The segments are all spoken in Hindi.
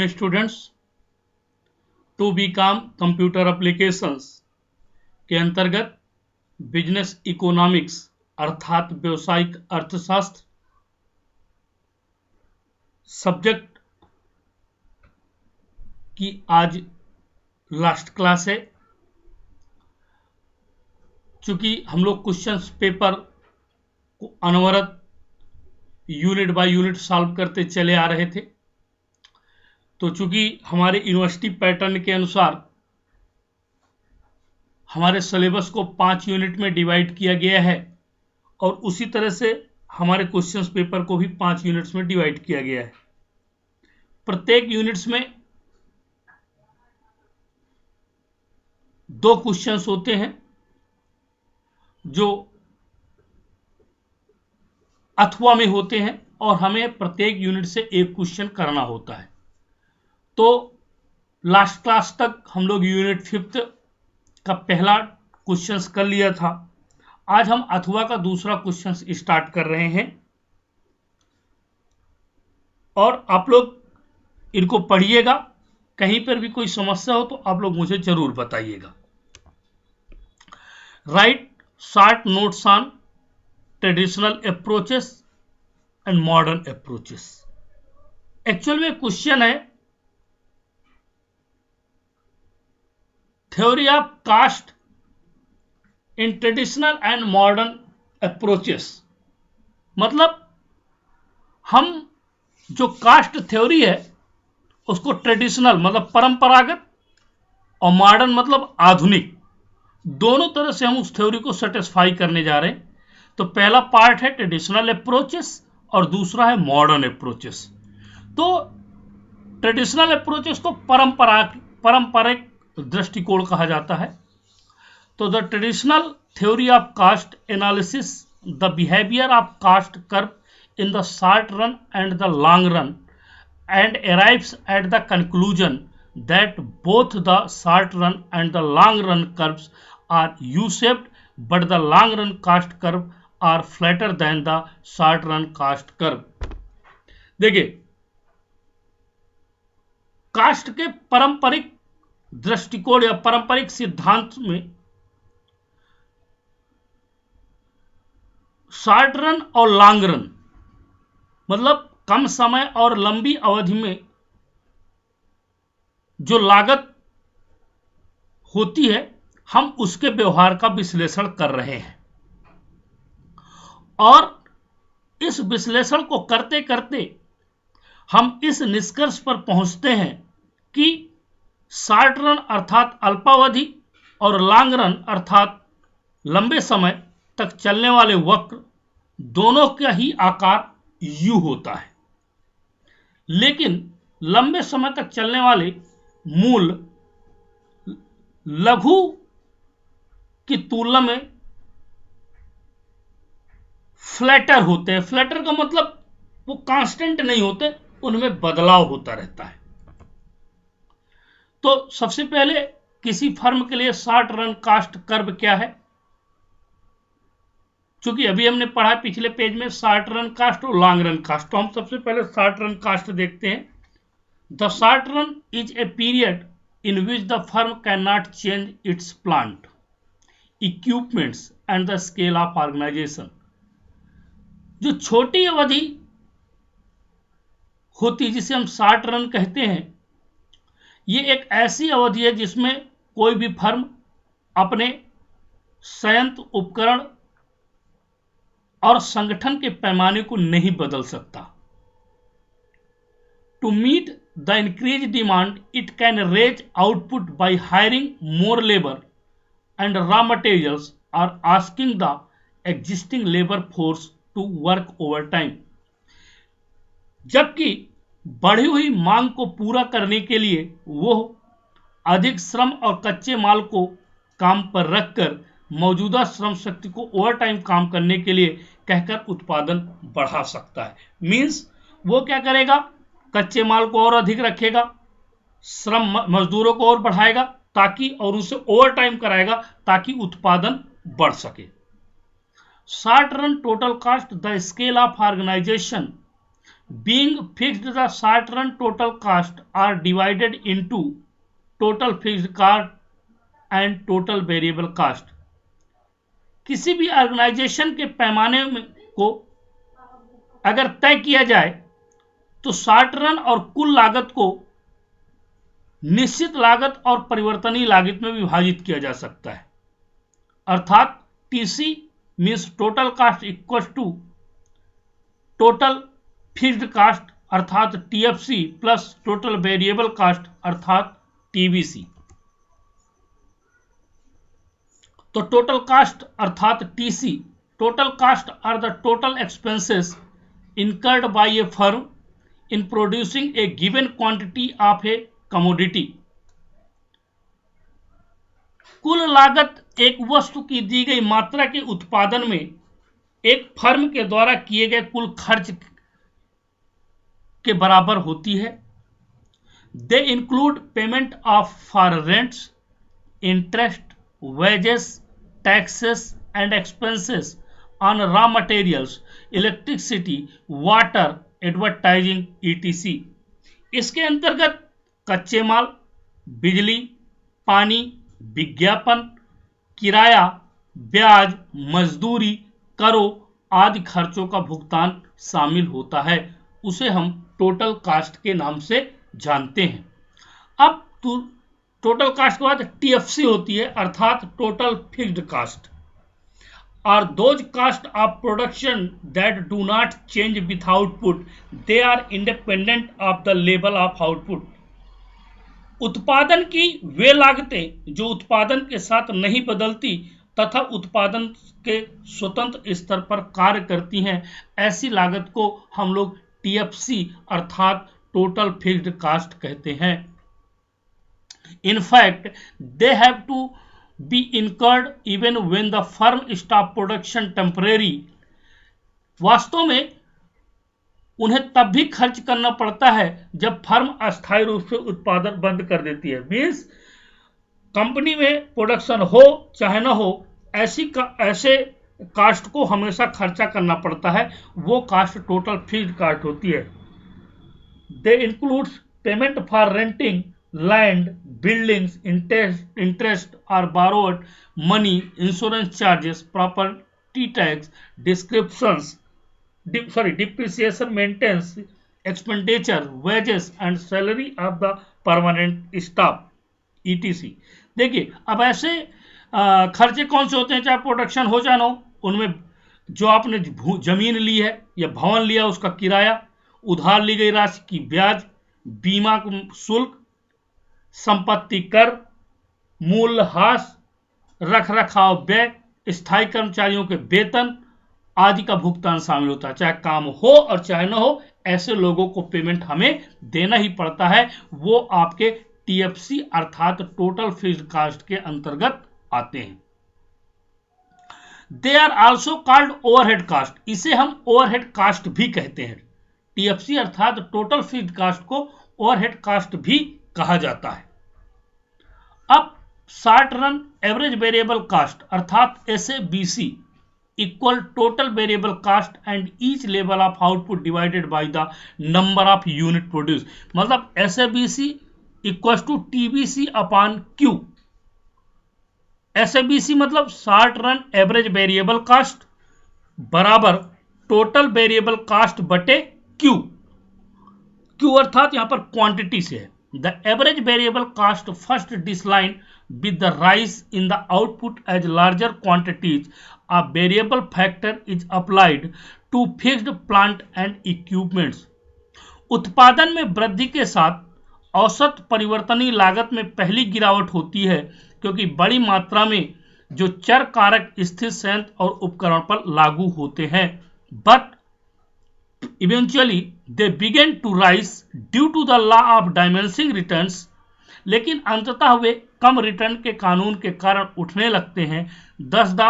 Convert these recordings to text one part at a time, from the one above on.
Students, to BCom computer applications के अंतर्गत बिजनेस इकोनॉमिक्स अर्थात व्यवसायिक अर्थशास्त्र सब्जेक्ट की आज लास्ट क्लास है। चूंकि हम लोग क्वेश्चंस पेपर को अनवरत यूनिट बाय यूनिट सॉल्व करते चले आ रहे थे, तो चूंकि हमारे यूनिवर्सिटी पैटर्न के अनुसार हमारे सिलेबस को 5 यूनिट में डिवाइड किया गया है और उसी तरह से हमारे क्वेश्चंस पेपर को भी 5 यूनिट्स में डिवाइड किया गया है। प्रत्येक यूनिट्स में 2 क्वेश्चंस होते हैं जो अथवा में होते हैं और हमें प्रत्येक यूनिट से एक क्वेश्चन करना होता है। तो लास्ट क्लास तक हम लोग यूनिट 5 का पहला क्वेश्चन कर लिया था। आज हम अथवा का दूसरा क्वेश्चन स्टार्ट कर रहे हैं और आप लोग इनको पढ़िएगा। कहीं पर भी कोई समस्या हो तो आप लोग मुझे जरूर बताइएगा। Write short notes on traditional approaches and modern approaches. Actual में क्वेश्चन है theory of cost in traditional and modern approaches. मतलब हम जो कास्ट थ्योरी है उसको ट्रेडिशनल मतलब परंपरागत और मॉडर्न मतलब आधुनिक, दोनों तरह से हम उस थ्योरी को सेटिस्फाई करने जा रहे हैं। तो पहला पार्ट है ट्रेडिशनल अप्रोचेस और दूसरा है मॉडर्न अप्रोचेस। तो ट्रेडिशनल अप्रोचेस को पारंपरिक दृष्टिकोण कहा जाता है। तो the traditional theory of cost analysis the behaviour of cost curve in the short run and the long run and arrives at the conclusion that both the short run and the long run curves are U-shaped, but the long run cost curve are flatter than the short run cost curve। देखिए, कास्ट के पारंपरिक दृष्टिकोण या पारंपरिक सिद्धांत में शॉर्ट रन और लॉन्ग रन मतलब कम समय और लंबी अवधि में जो लागत होती है हम उसके व्यवहार का विश्लेषण कर रहे हैं। और इस विश्लेषण को करते करते हम इस निष्कर्ष पर पहुंचते हैं कि शॉर्ट रन अर्थात अल्पावधि और लॉन्ग रन अर्थात लंबे समय तक चलने वाले वक्र दोनों का ही आकार यू होता है, लेकिन लंबे समय तक चलने वाले मूल लघु की तुलना में फ्लैटर होते हैं। फ्लैटर का मतलब वो कांस्टेंट नहीं होते, उनमें बदलाव होता रहता है। तो सबसे पहले किसी फर्म के लिए शॉर्ट रन कास्ट कर्व क्या है, क्योंकि अभी हमने पढ़ा पिछले पेज में शॉर्ट रन कास्ट और लॉन्ग रन कास्ट। तो हम सबसे पहले शॉर्ट रन कास्ट देखते हैं। The short run is a period in which the firm can not change its plant equipments and the scale of organisation. जो छोटी अवधि होती जिसे हम शॉर्ट रन कहते हैं, ये एक ऐसी अवधि है जिसमें कोई भी फर्म अपने संयंत्र उपकरण और संगठन के पैमाने को नहीं बदल सकता। To meet the increase demand it can raise output by hiring more labour and raw materials और asking the existing labour force to work over time. जबकि बढ़ी हुई मांग को पूरा करने के लिए वो अधिक श्रम और कच्चे माल को काम पर रखकर मौजूदा श्रम शक्ति को ओवर टाइम काम करने के लिए कहकर उत्पादन बढ़ा सकता है। मींस वो क्या करेगा, कच्चे माल को और अधिक रखेगा, श्रम मजदूरों को और बढ़ाएगा ताकि और उसे ओवर टाइम कराएगा ताकि उत्पादन बढ़ सके। Short run total cost the scale of organisation being fixed the short run total cost are divided into total fixed cost and total variable cost. किसी भी ऑर्गेनाइजेशन के पैमाने को अगर तय किया जाए तो शॉर्ट रन और कुल लागत को निश्चित लागत और परिवर्तनीय लागत में विभाजित किया जा सकता है, अर्थात TC means total cost equal to total fixed cost अर्थात TFC plus total variable cost अर्थात टीवीसी। तो टोटल कास्ट अर्थात TC, total cost are the total expenses incurred by a firm in producing a given quantity of a commodity. कुल लागत एक वस्तु की दी गई मात्रा के उत्पादन में एक फर्म के द्वारा किए गए कुल खर्च के बराबर होती है। They include payment of for rents, interest, wages, taxes and expenses on raw materials, electricity, water, advertising, etc. इसके अंतर्गत कच्चे माल, बिजली, पानी, विज्ञापन, किराया, ब्याज, मजदूरी, करों आदि खर्चों का भुगतान शामिल होता है। उसे हम टोटल कास्ट के नाम से जानते हैं। अब टोटल कास्ट के बाद टीएफसी होती है अर्थात total fixed cost. Are those costs of production that do not change with output, they are independent of the level of output. उत्पादन की वे लागतें जो उत्पादन के साथ नहीं बदलती तथा उत्पादन के स्वतंत्र स्तर पर कार्य करती हैं, ऐसी लागत को हम लोग टीएफसी अर्थात टोटल फिक्स्ड कास्ट कहते हैं। In fact, they have to be incurred even when the firm stop production temporary. वास्तव में उन्हें तब भी खर्च करना पड़ता है जब फर्म अस्थायी रूप से उत्पादन बंद कर देती है। मीन्स कंपनी में प्रोडक्शन हो चाहे ना हो, ऐसे कास्ट को हमेशा खर्चा करना पड़ता है। वो कास्ट टोटल फिक्स्ड कास्ट होती है। They includes payment for renting land, buildings, interest or borrowed money, insurance charges, property tax, depreciation, maintenance, expenditure, wages and salary of the permanent staff, etc. देखिए, अब ऐसे खर्चे कौन से होते हैं, चाहे प्रोडक्शन हो चाहे ना हो, उनमें जो आपने जमीन ली है या भवन लिया उसका किराया, उधार ली गई राशि की ब्याज, बीमा शुल्क, संपत्ति कर, मूल्यह्रास, रखरखाव व्यय, स्थायी कर्मचारियों के वेतन आदि का भुगतान शामिल होता है। चाहे काम हो और चाहे न हो, ऐसे लोगों को पेमेंट हमें देना ही पड़ता है। वो आपके टीएफसी अर्थात टोटल फिक्स्ड कास्ट के अंतर्गत आते हैं। They are also called overhead cost, इसे हम ओवरहेड कास्ट भी कहते हैं। टीएफसी अर्थात टोटल फिक्स्ड कास्ट को ओवरहेड कास्ट भी कहा जाता है। अब short run average variable cost अर्थात SABC equal total variable cost and each level of output divided by the number of unit produce. मतलब SABC equal to TBC upon Q. SABC मतलब short run average variable cost बराबर टोटल वेरिएबल कास्ट बटे क्यू। क्यू अर्थात यहां पर क्वांटिटी से है। The average variable cost first decline with the rise in the output as larger quantities of variable factor is applied to fixed plant and equipments. उत्पादन में वृद्धि के साथ औसत परिवर्तनीय लागत में पहली गिरावट होती है क्योंकि बड़ी मात्रा में जो चर कारक स्थिर संयंत्र और उपकरण पर लागू होते हैं। But eventually they began to rise due to the law of diminishing returns. लेकिन अंततः वे कम रिटर्न के कानून के कारण उठने लगते हैं। Thus the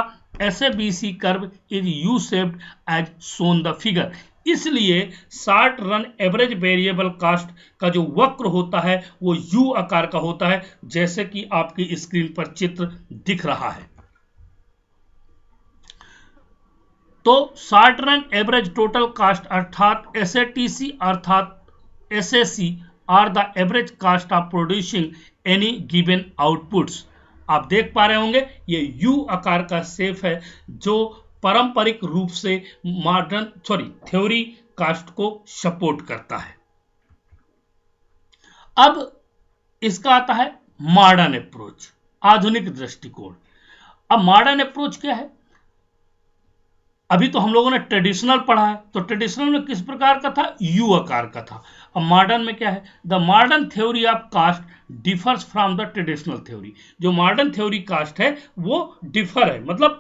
SABC curve is U-shaped as shown the figure. इसलिए short run average variable cost का जो वक्र होता है वो यू आकार का होता है, जैसे कि आपकी स्क्रीन पर चित्र दिख रहा है। तो short run average total cost अर्थात SATC अर्थात SAC are the average cost of producing any given outputs. आप देख पा रहे होंगे ये यू आकार का शेप है जो पारंपरिक रूप से थ्योरी कास्ट को सपोर्ट करता है। अब इसका आता है मॉडर्न अप्रोच, आधुनिक दृष्टिकोण। अब मॉडर्न अप्रोच क्या है? अभी तो हम लोगों ने ट्रेडिशनल पढ़ा है, तो ट्रेडिशनल में किस प्रकार का था? यू आकार का था। अब मॉडर्न में क्या है? The modern theory of cost differs from the traditional theory. जो मॉडर्न थ्योरी कास्ट है वो डिफर है, मतलब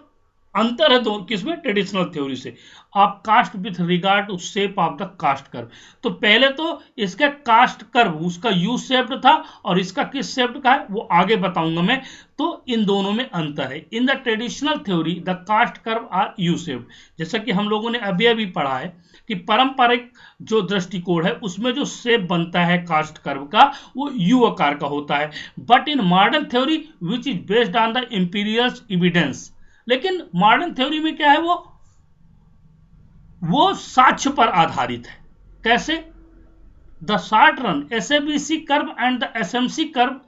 अंतर है दो किसमें? ट्रेडिशनल थ्योरी से। आप cost with regard to shape of the cost curve. तो पहले तो इसका कास्ट कर्व उसका यू शेप्ड था और इसका किस शेप्ड का है वो आगे बताऊंगा मैं। तो इन दोनों में अंतर है। In the traditional theory the cost curve are U shaped. जैसा कि हम लोगों ने अभी पढ़ा है कि पारंपरिक जो दृष्टिकोण है उसमें जो शेप बनता है कास्ट कर्व का वो यू आकार का होता है। But in modern theory which is based on the Amperian evidence, लेकिन मॉडर्न थ्योरी में क्या है? वो साक्ष्य पर आधारित है। कैसे? The short run SABC curve and the SMC curve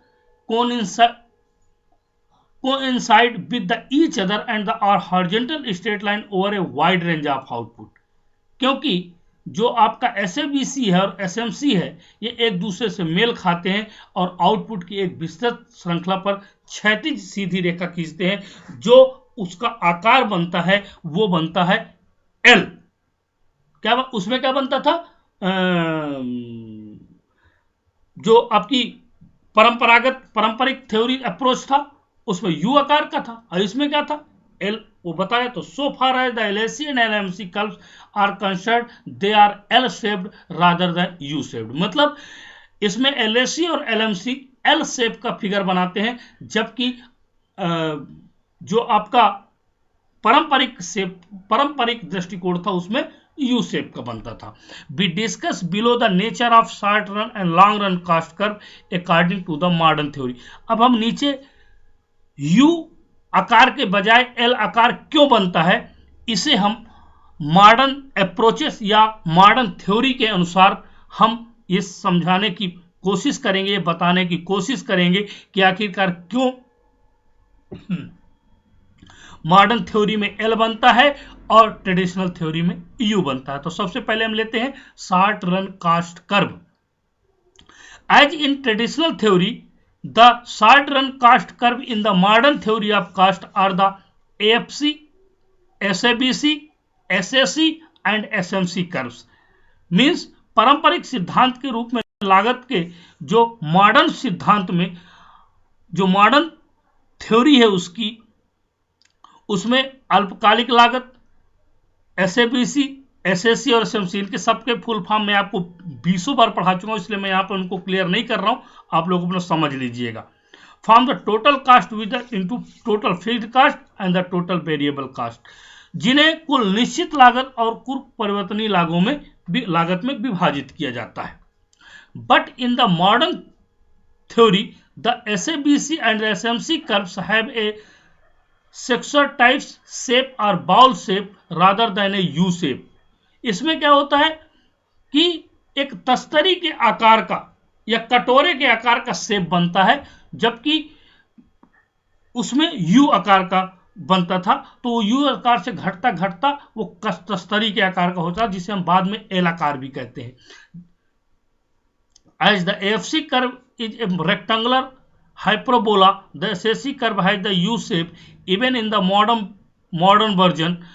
coincide with the each other and the are horizontal straight line over a wide range of output। क्योंकि जो आपका SABC है और SMC है ये एक दूसरे से मेल खाते हैं और आउटपुट की एक विस्तृत श्रृंखला पर क्षैतिज सीधी रेखा खींचते हैं। जो उसका आकार बनता है वो बनता है L। क्या उसमें क्या बनता था? जो आपकी पारंपरिक थ्योरी अप्रोच था उसमें यू आकार का था और इसमें क्या था? L। वो बताया तो so far as the LAC and LMC curves are concerned they are L shaped rather than U shaped. मतलब इसमें LAC और LMC L शेप का फिगर बनाते हैं, जबकि जो आपका पारंपरिक दृष्टिकोण था उसमें यू शेप का बनता था। We discuss below the nature of short run and long run cost curve according to the modern theory. अब हम नीचे यू आकार के बजाय एल आकार क्यों बनता है इसे हम मॉडर्न अप्रोचेस या मॉडर्न थ्योरी के अनुसार हम ये समझाने की कोशिश करेंगे, बताने की कोशिश करेंगे कि आखिरकार क्यों मॉडर्न थ्योरी में एल बनता है और ट्रेडिशनल थ्योरी में यू बनता है। तो सबसे पहले हम लेते हैं short run cost curve. As in traditional theory the short run cost curve in the modern theory of cost are the AFC, SABC, SAC and SMC curves. Means पारंपरिक सिद्धांत के रूप में लागत के जो मॉडर्न सिद्धांत में जो मॉडर्न थ्योरी है उसमें अल्पकालिक लागत SABC, SAC और SMC इनके सबके फुल फॉर्म मैं आपको 20 बार पढ़ा चुका हूं, इसलिए मैं यहाँ पर उनको क्लियर नहीं कर रहा हूं, आप लोग अपना समझ लीजिएगा। Form the total cost with into total fixed cost and the total variable cost, जिन्हें कुल निश्चित लागत और कुल परिवर्तनीय लागत में विभाजित किया जाता है। But in the modern theory the SABC and SMC curves have a saucer types shape और bowl shape rather than a U shape. इसमें क्या होता है कि एक तस्तरी के आकार का या कटोरे के आकार का शेप बनता है, जबकि उसमें यू आकार का बनता था। तो यू आकार से घटता घटता वो तस्तरी के आकार का होता है, जिसे हम बाद में एल आकार भी कहते हैं। As the AFC curve is a rectangular hyperbola, the SAC curve has the U shape. Even in the modern version,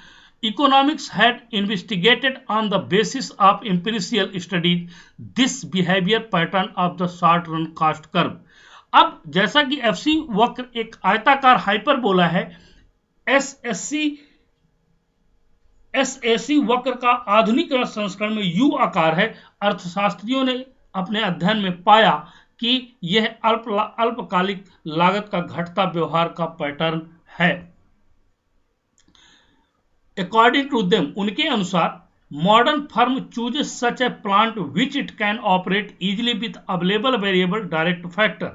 economics had investigated on the basis of empirical studies this behavior pattern of the short run cost curve. अब जैसा कि FC वक्र एक आयताकार हाइपरबोला है, SAC वक्र का आधुनिक संस्करण में U आकार है। अर्थशास्त्रियों ने अपने अध्ययन में पाया कि यह अल्पकालिक लागत का घटता व्यवहार का पैटर्न है। अकॉर्डिंग टू देम, उनके अनुसार modern firm chooses such A plant which it can operate easily with available variable direct factor.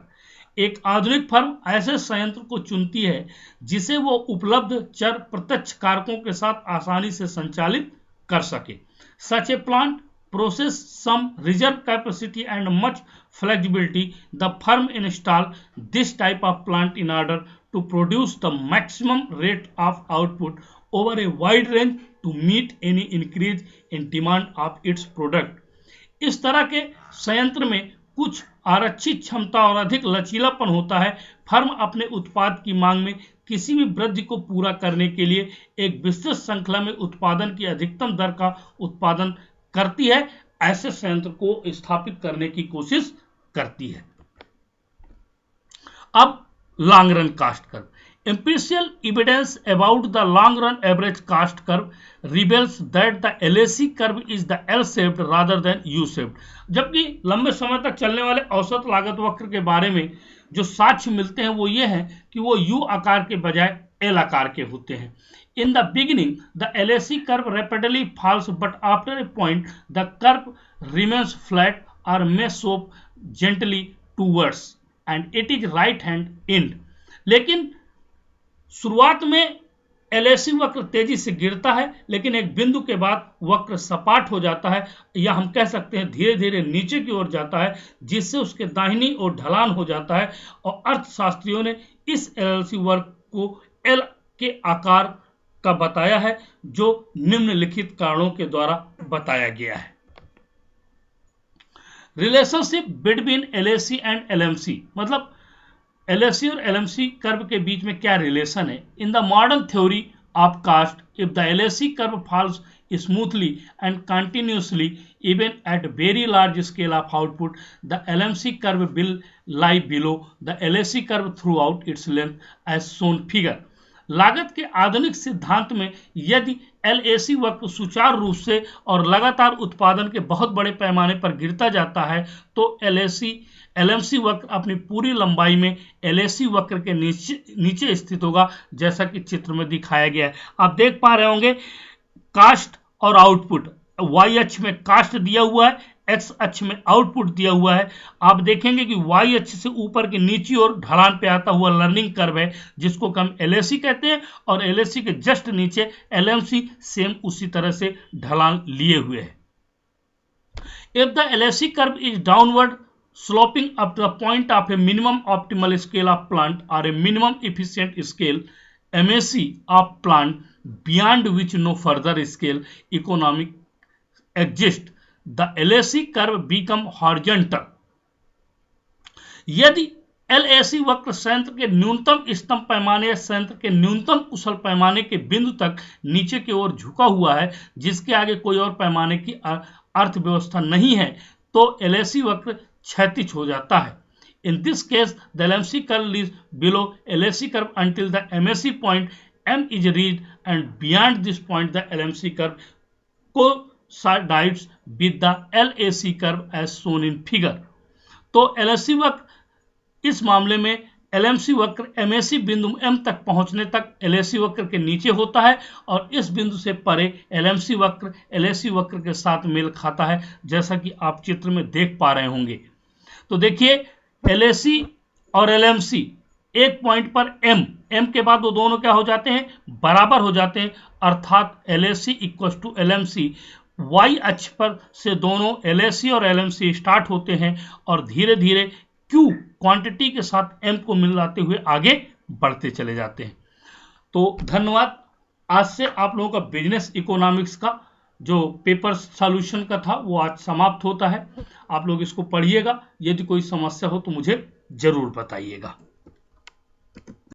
एक आधुनिक फर्म ऐसे संयंत्र को चुनती है जिसे वो उपलब्ध चर प्रत्यक्ष कारकों के साथ आसानी से संचालित कर सके। सच ए plant process some reserve capacity and much flexibility. The firm install this type of plant in order to produce the maximum rate of output over a wide range to meet any increase in demand of its product. इस तरह के संयंत्र में कुछ आरक्षित क्षमता और अधिक लचीलापन होता है। फर्म अपने उत्पाद की मांग में किसी भी वृद्धि को पूरा करने के लिए एक विस्तृत श्रृंखला में उत्पादन की अधिकतम दर का उत्पादन करती है, ऐसे संयंत्र को स्थापित करने की कोशिश करती है। अब long run cost curve. Empirical evidence about the long run average cost curve reveals that the LAC curve is the L-shaped rather than U-shaped. जबकि लंबे समय तक चलने वाले औसत लागत वक्र के बारे में जो साक्ष्य मिलते हैं वो ये हैं कि वो U आकार के बजाय L आकार के होते हैं। In the beginning, the LAC curve rapidly falls, but after a point, the curve remains flat or may slope gently towards, and it is right-hand end. लेकिन शुरुआत में LAC वक्र तेजी से गिरता है, लेकिन एक बिंदु के बाद वक्र सपाट हो जाता है, या हम कह सकते हैं धीरे धीरे नीचे की ओर जाता है, जिससे उसके दाहिनी ओर ढलान हो जाता है। और अर्थशास्त्रियों ने इस LAC वक्र को L के आकार का बताया है, जो निम्नलिखित कारणों के द्वारा बताया गया है। Relationship between LAC and LMC, मतलब LAC और LMC कर्व के बीच में क्या रिलेशन है। In the modern theory of cost, if the LAC curve falls smoothly and continuously even at very large scale of output, the LMC curve will lie below the LAC curve throughout its length as shown figure. लागत के आधुनिक सिद्धांत में यदि LAC वक्र सुचारू रूप से और लगातार उत्पादन के बहुत बड़े पैमाने पर गिरता जाता है, तो LMC वक्र अपनी पूरी लंबाई में LAC वक्र के नीचे स्थित होगा, जैसा कि चित्र में दिखाया गया है। आप देख पा रहे होंगे कास्ट और आउटपुट, y अक्ष में कास्ट दिया हुआ है, x अक्ष में आउटपुट दिया हुआ है। आप देखेंगे कि y अक्ष से ऊपर की नीची ओर ढलान पे आता हुआ लर्निंग कर्व है, जिसको हम LAC कहते हैं, और LAC के जस्ट नीचे LMC सेम उसी तरह से ढलान लिए हुए है। If the LAC curve is downward sloping up to the point of a minimum optimal scale of plant or a minimum efficient scale MAC of plant beyond which no further scale economic exists, the LAC curve become horizontal. यदि LAC वक्र संयंत्र के न्यूनतम स्तंभ पैमाने या संयंत्र के न्यूनतम कुशल पैमाने के बिंदु तक नीचे की ओर झुका हुआ है, जिसके आगे कोई और पैमाने की अर्थव्यवस्था नहीं है, तो LAC वक्र क्षैतिज हो जाता है। In this case, the LMC curve is below LAC curve until the MAC point M is reached, and beyond this point the LMC curve coincides with the LAC curve as shown in figure. तो LAC वक्र इस मामले में LMC वक्र MAC बिंदु M तक पहुंचने तक LAC वक्र के नीचे होता है, और इस बिंदु से परे LMC वक्र LAC वक्र के साथ मेल खाता है, जैसा कि आप चित्र में देख पा रहे होंगे। तो देखिए LAC और LMC एक पॉइंट पर M के बाद वो दोनों क्या हो जाते हैं, बराबर हो जाते हैं, अर्थात LAC equal to LMC। Y अक्ष पर से दोनों LAC और LMC स्टार्ट होते हैं और धीरे धीरे Q क्वांटिटी के साथ M को मिलाते हुए आगे बढ़ते चले जाते हैं। तो धन्यवाद। आज से आप लोगों का बिजनेस इकोनॉमिक्स का जो पेपर सॉल्यूशन का था वो आज समाप्त होता है। आप लोग इसको पढ़िएगा, यदि कोई समस्या हो तो मुझे जरूर बताइएगा।